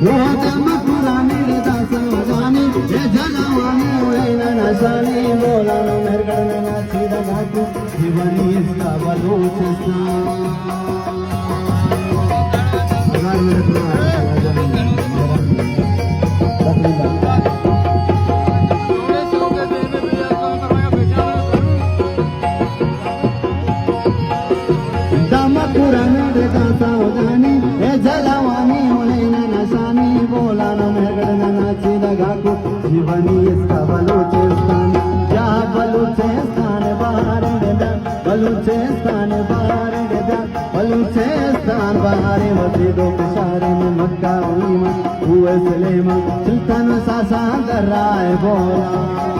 रोदम पुरानी दासा जानी ये जलवानी उड़ैना नशानी बोलानो मेरगडना नाचीदा गातू जीवनी इसका बलूचिस्तान पुराना दासा जानी ये जलवानी उड़ैना नशानी बोलानो मेरगडना नाचीदा गातू जीवनी इसका बलूचिस्तान या बलूचिस्तान बाहर डेदा बलूचिस्तान बाहर डेदा बलूचिस्तान बाहर मस्जिदों के शारे में मक्का उईमा हुए सलेमा सुल्तान सासा दर्राए बोला